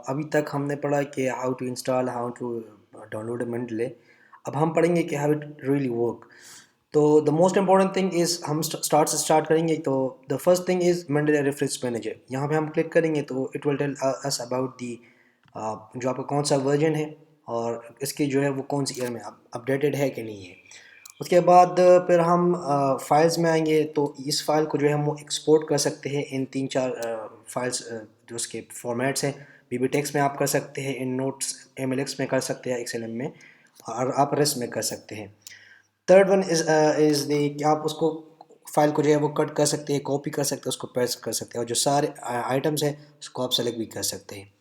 अभी तक हमने पढ़ा कि how to install, how to download Mendeley। अब हम पढ़ेंगे कि हाउ इट रियली वर्क। तो the most important thing is हम स्टार्ट करेंगे। तो the first thing is Mendeley reference manager. यहाँ पे हम क्लिक करेंगे तो it will tell us about the जो आपका कौन सा वर्जन है और इसकी जो है वो कौन सी ईयर में अपडेटेड है कि नहीं है। उसके बाद फिर हम फाइल्स में आएंगे। तो इस फाइल को जो है हम एक्सपोर्ट कर सकते हैं इन 3-4 फाइल्स जो उसके फॉर्मेट्स हैं। बीबी टेक्स्ट में आप कर सकते हैं, इन नोट्स MLX में कर सकते हैं, XLM में, और आप रेस्ट में कर सकते हैं। थर्ड वन इज़ द कि आप उसको फाइल को जो है वो कट कर सकते हैं, कॉपी कर सकते हैं, उसको पेस्ट कर सकते हैं, और जो सारे आइटम्स हैं उसको आप सेलेक्ट भी कर सकते हैं।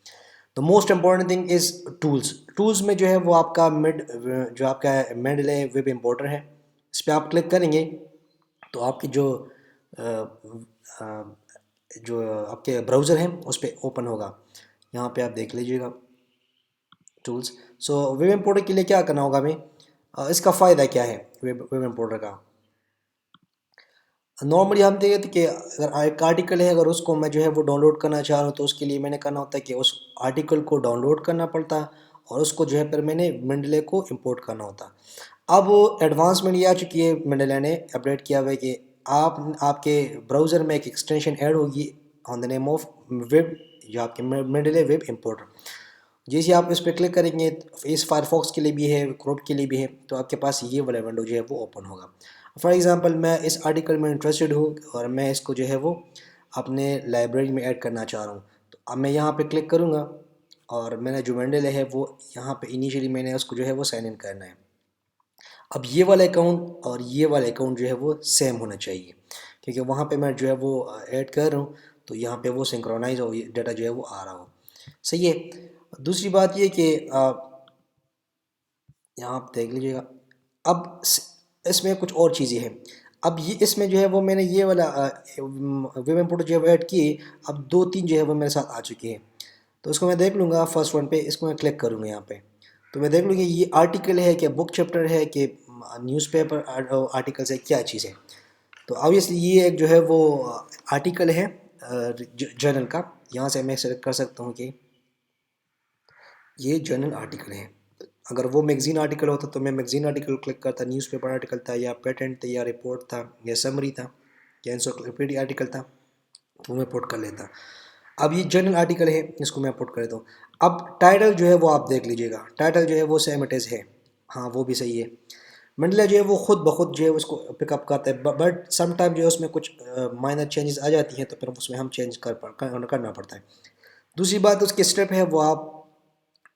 The most important thing is tools. Tools में जो है वो आपका जो आपका Mendeley वेब इंपोर्टर है, इस पर आप क्लिक करेंगे तो आपकी अ, अ, जो आपके ब्राउज़र हैं उस पर ओपन होगा। यहाँ पे आप देख लीजिएगा टूल्स। सो वेब इंपोर्टर के लिए क्या करना होगा हमें, इसका फ़ायदा क्या है वेब इंपोर्टर का। नॉर्मली हम देखते हैं कि अगर एक आर्टिकल है, अगर उसको मैं जो है वो डाउनलोड करना चाह रहा हूँ तो उसके लिए मैंने करना होता है कि उस आर्टिकल को डाउनलोड करना पड़ता और उसको जो है फिर मैंने Mendeley को इंपोर्ट करना होता। अब एडवांसमेंट ये आ चुकी है, Mendeley ने अपडेट किया हुआ है कि आपके ब्राउज़र में एक एक्सटेंशन ऐड होगी on the name of web, जो आपके Mendeley वेब इंपोर्टर। जैसे आप इस पर क्लिक करेंगे, इस फायरफॉक्स के लिए भी है, क्रोम के लिए भी है, तो आपके पास ये वाला विंडो जो है वो ओपन होगा। फॉर एग्ज़ाम्पल मैं इस आर्टिकल में इंटरेस्टेड हूँ और मैं इसको जो है वो अपने लाइब्रेरी में ऐड करना चाह रहा हूँ। तो अब मैं यहाँ पे क्लिक करूँगा और मैंने जो Mendeley है वो यहाँ पे इनिशियली मैंने उसको जो है वो साइन इन करना है। अब ये वाला अकाउंट और ये वाला अकाउंट जो है वो सेम होना चाहिए, क्योंकि वहाँ पे मैं जो है वो ऐड कर रहा हूँ तो यहाँ पे वो सिंक्रोनाइज हो, डाटा जो है वो आ रहा हो। सही है। दूसरी बात ये कि यहाँ आप देख लीजिएगा। अब इसमें कुछ और चीज़ें हैं। अब ये इसमें जो है वो मैंने ये वाला वेब इंपोर्टर जो है ऐड किए। अब 2-3 जो है वो मेरे साथ आ चुके हैं। तो इसको मैं देख लूँगा फर्स्ट वन पे, इसको मैं क्लिक करूँगा यहाँ पे। तो मैं देख लूँगी ये आर्टिकल है कि बुक चैप्टर है कि न्यूज़पेपर आर्टिकल्स है, क्या चीज़ है। तो ऑब्वियसली ये एक जो है वो आर्टिकल है जर्नल का। यहाँ से मैं सेलेक्ट कर सकता हूँ कि ये जर्नल आर्टिकल है। अगर वो मैगज़ीन आर्टिकल होता तो मैं मैगज़ीन आर्टिकल क्लिक करता, न्यूज़पेपर आर्टिकल था या पेटेंट था या रिपोर्ट था या समरी था या इंसाइक्लोपीडिया आर्टिकल था तो मैं पुट कर लेता। अब ये जर्नल आर्टिकल है, इसको मैं पुट कर देता हूँ। अब टाइटल जो है वो आप देख लीजिएगा, टाइटल जो है वो सेम इट इज़ है। हाँ, वो भी सही है। Mendeley जो है वो खुद ब खुद जो है उसको पिकअप करता है, बट सम टाइम जो है उसमें कुछ माइनर चेंजेस आ जाती हैं तो फिर उसमें हम चेंज करना पड़ता है। दूसरी बात उसकी स्टेप है वो आप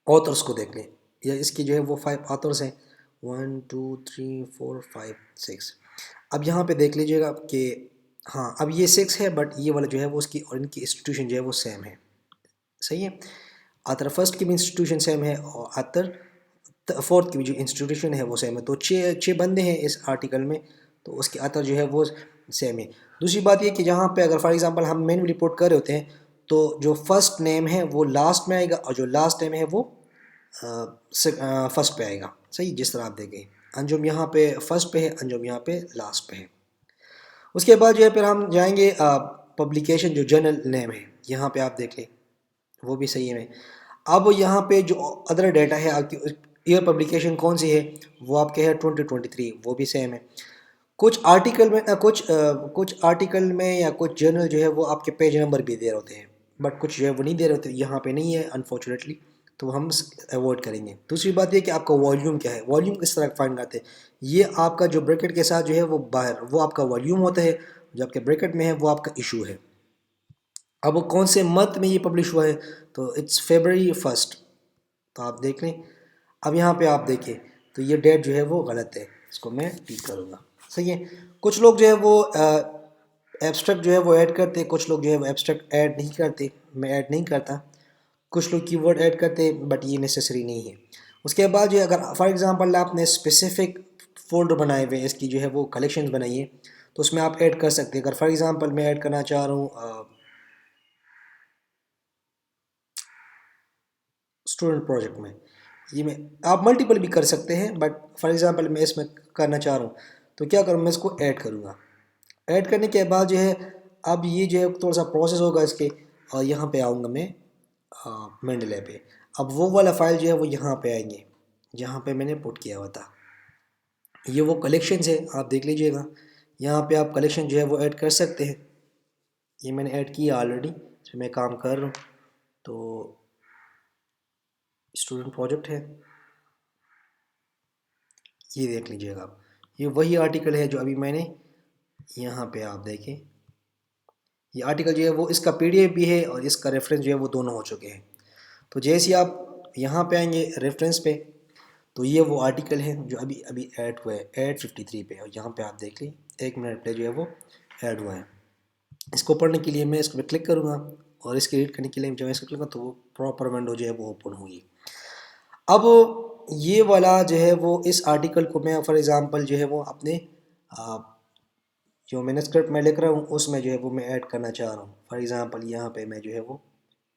ऑथर्स को देख लें, या इसकी जो है वो 5 ऑथर्स हैं, 1 2 3 4 5 6। अब यहाँ पे देख लीजिएगा कि हाँ, अब ये 6 है, बट ये वाला जो है वो उसकी और इनकी इंस्टीट्यूशन जो है वो सेम है। सही है। आतर फर्स्ट की भी इंस्टीट्यूशन सेम है और आतर फोर्थ की भी जो इंस्टीट्यूशन है वो सेम है। तो छः बंदे हैं इस आर्टिकल में, तो उसके आतर जो है वो सेम है। दूसरी बात ये कि जहाँ पे अगर फॉर एग्जांपल हम मेन रिपोर्ट कर रहे होते हैं तो जो फर्स्ट नेम है वो लास्ट में आएगा और जो लास्ट नेम है वो फर्स्ट पे आएगा। सही, जिस तरह आप देखें अंजुम यहाँ पे फर्स्ट पे है, अंजुम यहाँ पे लास्ट पे है। उसके बाद जो है फिर हम जाएंगे पब्लिकेशन, जो जर्नल नेम है यहाँ पे आप देख लें, वो भी सही है। अब यहाँ पे जो अदर डेटा है आपकी ईयर पब्लिकेशन कौन सी है वो आपके है 2023, वो भी सेम है। कुछ आर्टिकल में कुछ आर्टिकल में या कुछ जर्नल जो है वो आपके पेज नंबर भी दे रहे होते हैं, बट कुछ जो है वो नहीं दे रहे होते, यहाँ पे नहीं है अनफॉर्चुनेटली, तो हम अवॉइड करेंगे। दूसरी बात ये कि आपका वॉल्यूम क्या है, वॉल्यूम किस तरह फाइंड करते हैं। ये आपका जो ब्रैकेट के साथ जो है वो बाहर वो आपका वॉल्यूम होता है, जो आपके ब्रैकेट में है वो आपका इशू है। अब वो कौन से मंथ में ये पब्लिश हुआ है, तो इट्स February 1st, तो आप देख लें। अब यहाँ पे आप देखिए तो ये डेट जो है वो गलत है, इसको मैं ठीक करूँगा। सही है। कुछ लोग जो है वो एब्स्ट्रैक्ट जो है वो ऐड करते, कुछ लोग जो है वो एब्स्ट्रैक्ट ऐड नहीं करते, मैं ऐड नहीं करता। कुछ लोग कीवर्ड ऐड करते बट ये नेसेसरी नहीं है। उसके बाद जो अगर फॉर एग्जांपल आपने स्पेसिफिक फोल्डर बनाए हुए इसकी जो है वो कलेक्शंस बनाई है तो उसमें आप ऐड कर सकते हैं। अगर फॉर एग्जांपल मैं ऐड करना चाह रहा हूँ स्टूडेंट प्रोजेक्ट में, ये मैं आप मल्टीपल भी कर सकते हैं, बट फॉर एग्जांपल मैं इसमें करना चाह रहा हूँ तो क्या करूँ, मैं इसको ऐड करूँगा। ऐड करने के बाद जो है अब ये जो है थोड़ा सा प्रोसेस होगा इसके, और यहाँ पे आऊँगा मैं मेंडले पे। अब वो वाला फाइल जो है वो यहाँ पे आएंगे जहाँ पे मैंने पुट किया हुआ था। ये वो कलेक्शन है, आप देख लीजिएगा। यहाँ पे आप कलेक्शन जो है वो ऐड कर सकते हैं। ये मैंने ऐड किया ऑलरेडी, इसमें मैं काम कर रहा हूँ। तो स्टूडेंट प्रोजेक्ट है, ये देख लीजिएगा आप। ये वही आर्टिकल है जो अभी मैंने यहाँ पे आप देखें। ये आर्टिकल जो है वो इसका पीडीएफ भी है और इसका रेफरेंस जो है वो दोनों हो चुके हैं। तो जैसे ही आप यहाँ पे आएंगे रेफरेंस पे, तो ये वो आर्टिकल है जो अभी अभी ऐड हुआ है, ऐड 53 पे। और यहाँ पे आप देख ली 1 मिनट पे जो है वो ऐड हुआ है। इसको पढ़ने के लिए मैं इस पर क्लिक करूँगा और इसके रीड करने के लिए जब मैं इसको क्लिक करूँगा तो वो प्रॉपर विंडो जो है वो ओपन होगी। अब ये वाला जो है वो इस आर्टिकल को मैं फॉर एग्ज़ाम्पल जो है वो अपने जो मैन्युस्क्रिप्ट मैं लिख रहा हूँ उसमें जो है वो मैं ऐड करना चाह रहा हूँ। फॉर एग्ज़ाम्पल यहाँ पे मैं जो है वो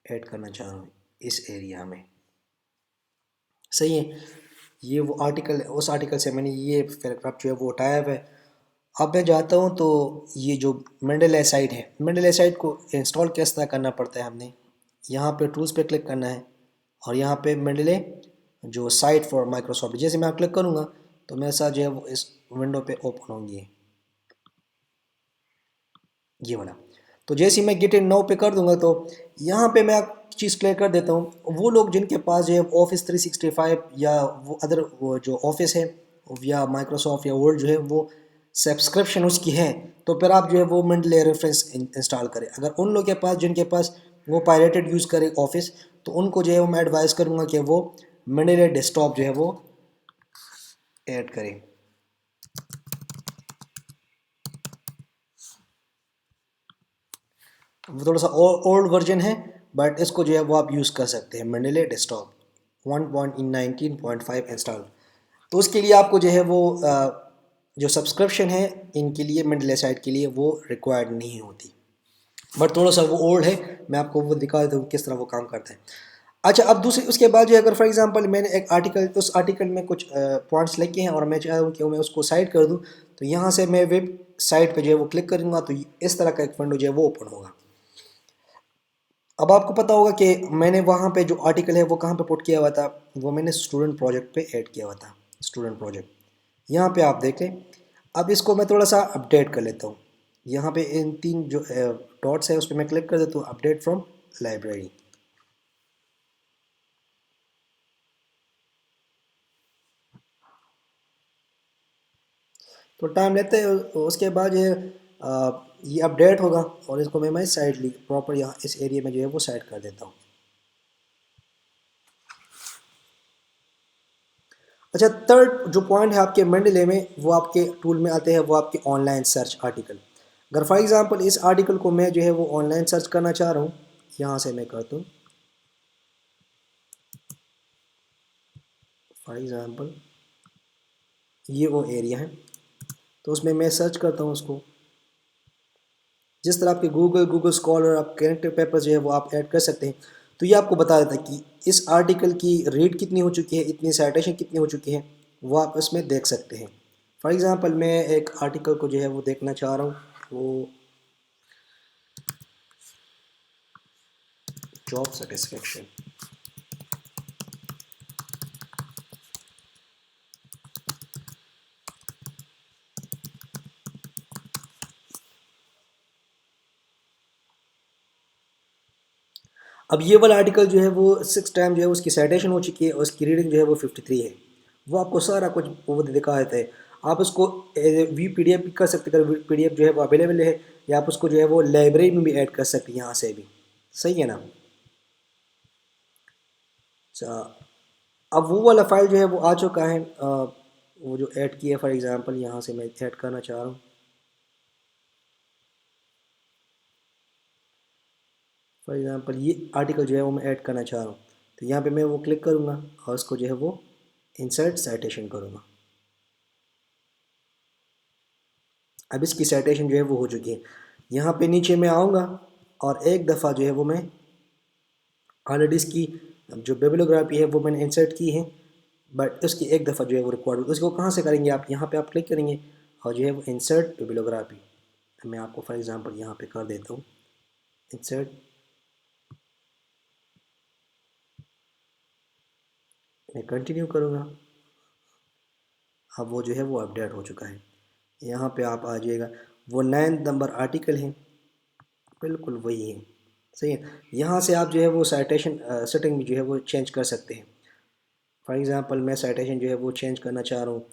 ऐड करना चाह रहा हूँ इस एरिया में। सही है, ये वो आर्टिकल, उस आर्टिकल से मैंने ये पैराग्राफ जो है वो उठाया हुआ है। अब मैं जाता हूँ तो ये जो मेंडल साइट है, मेंडल साइट को इंस्टॉल किस तरह करना पड़ता है। हमने यहाँ पे टूल्स पे क्लिक करना है और यहाँ पे मेंडले जो साइट फॉर माइक्रोसॉफ्ट, जैसे मैं क्लिक करूँगा तो मेरे साथ जो है वो इस विंडो पे ओपन होंगी ये वाला। तो जैसे ही मैं गेट इन नाउ पे कर दूंगा तो यहाँ पे मैं चीज़ क्लियर कर देता हूँ। वो लोग जिनके पास जो है ऑफिस 365 या वो अदर वो जो ऑफिस है या माइक्रोसॉफ्ट या वर्ड जो है वो सब्सक्रिप्शन उसकी है, तो फिर आप जो है वो मेंडले रेफरेंस इंस्टॉल करें। अगर उन लोग के पास जिनके पास वो पायरेटेड यूज़ करे ऑफिस, तो उनको जो है वो मैं एडवाइस करूँगा कि वो मेंडले डेस्कटॉप जो है वो ऐड करें। वो थोड़ा सा ओल्ड वर्जन है, बट इसको जो है वो आप यूज़ कर सकते हैं। Mendel desktop 1.19.5 install. तो उसके लिए आपको जो है वो जो सब्सक्रिप्शन है इनके लिए मेंडले साइट के लिए वो रिक्वायर्ड नहीं होती, बट थोड़ा सा वो ओल्ड है। मैं आपको वो दिखा देता हूँ किस तरह वो काम करता है। अच्छा, अब दूसरी उसके बाद जो है, अगर फॉर एग्जांपल मैंने एक आर्टिकल, उस आर्टिकल में कुछ पॉइंट्स लिखे हैं और मैं चाहता हूँ कि मैं उसको साइड कर दूँ, तो यहाँ से मैं वेब साइट पे जो है वो क्लिक करूँगा तो इस तरह का एक विंडो जो है वो ओपन होगा। अब आपको पता होगा कि मैंने वहाँ पे जो आर्टिकल है वो कहाँ पे पुट किया हुआ था, वो मैंने स्टूडेंट प्रोजेक्ट पे ऐड किया हुआ था। स्टूडेंट प्रोजेक्ट यहाँ पे आप देख लें। अब इसको मैं थोड़ा सा अपडेट कर लेता हूँ। यहाँ पे इन 3 जो डॉट्स है उस पर मैं क्लिक कर देता हूँ, अपडेट फ्रॉम लाइब्रेरी। तो टाइम लेते हैं, उसके बाद ये अपडेट होगा और इसको मैं साइड ली प्रॉपर यहाँ इस एरिया में जो है वो साइड कर देता हूँ। अच्छा, थर्ड जो पॉइंट है आपके मेंडले में, वो आपके टूल में आते हैं, वो आपके ऑनलाइन सर्च आर्टिकल। अगर फॉर एग्जांपल इस आर्टिकल को मैं जो है वो ऑनलाइन सर्च करना चाह रहा हूँ, यहाँ से मैं करता हूँ फॉर एग्जांपल ये वो एरिया है, तो उसमें मैं सर्च करता हूँ उसको। जिस तरह आपके गूगल स्कॉलर, आप कनेक्टिव पेपर जो है वो आप ऐड कर सकते हैं। तो ये आपको बता देता है कि इस आर्टिकल की रीड कितनी हो चुकी है, इतनी साइटेशन कितनी हो चुकी है, वो आप इसमें देख सकते हैं। फॉर एग्ज़ाम्पल मैं एक आर्टिकल को जो है वो देखना चाह रहा हूँ, वो जॉब सेटिस्फेक्शन। अब ये वाला आर्टिकल जो है वो 6 टाइम जो है उसकी साइटेशन हो चुकी है और उसकी रीडिंग जो है वो 53 है। वो आपको सारा कुछ वो दिखा देता है। आप उसको वी पी डी एफ भी कर सकते हैं, अगर पी डी एफ जो है वो अवेलेबल है, या आप उसको जो है वो लाइब्रेरी में भी ऐड कर सकते हैं यहाँ से भी। सही है ना। अच्छा, अब वो वाला फाइल जो है वो आ चुका है, वो जो ऐड किया है, फॉर एग्ज़ाम्पल यहाँ से मैं ऐड करना चाह रहा हूँ। फॉर एग्ज़ाम्पल ये आर्टिकल जो है वो मैं ऐड करना चाह रहा हूँ, तो यहाँ पे मैं वो क्लिक करूँगा और उसको जो है वो इंसर्ट साइटेशन करूँगा। अब इसकी साइटेशन जो है वो हो चुकी है। यहाँ पे नीचे मैं आऊँगा और एक दफ़ा जो है वो मैं ऑलरेडी इसकी जो बिब्लियोग्राफी है वो मैंने इंसर्ट की है, बट उसकी एक दफ़ा जो है वो रिकॉर्ड, उसको कहाँ से करेंगे आप, यहाँ पे आप क्लिक करेंगे और जो है वो इंसर्ट बिब्लियोग्राफी। मैं आपको फॉर एग्ज़ाम्पल यहाँ पे कर देता हूँ इंसर्ट मैं कंटिन्यू करूँगा। अब वो जो है वो अपडेट हो चुका है। यहाँ पे आप आ जाइएगा, वो 9 नंबर आर्टिकल है, बिल्कुल वही है, सही है। यहाँ से आप जो है वो साइटेशन सेटिंग जो है वो चेंज कर सकते हैं। फॉर एग्ज़ाम्पल मैं साइटेशन जो है वो चेंज करना चाह रहा हूँ,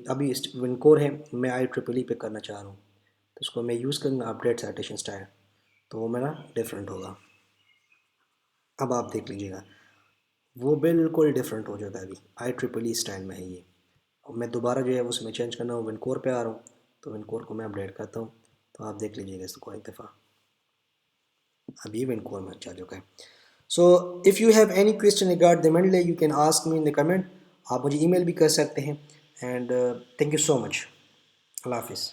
अभी विनकोर है, मैं IEEE पे करना चाह रहा हूँ, तो उसको मैं यूज़ करूँगा अपडेट साइटेशन स्टाइल, तो वो मेरा डिफरेंट होगा। अब आप देख लीजिएगा, वो बिल्कुल डिफरेंट हो जाता है। अभी IEEE स्टाइल में है ये। और मैं दोबारा जो है उसमें चेंज करना हूँ, विनकोर पे आ रहा हूँ, तो विनकोर को मैं अपडेट करता हूँ, तो आप देख लीजिएगा इसको एक दफ़ा। अब ये विनकोर में अच्छा चुका है। So if you have any question regard the Mendeley you can ask me in the comment. आप मुझे ईमेल भी कर सकते हैं। And thank you so much. अल्लाह हाफिज़।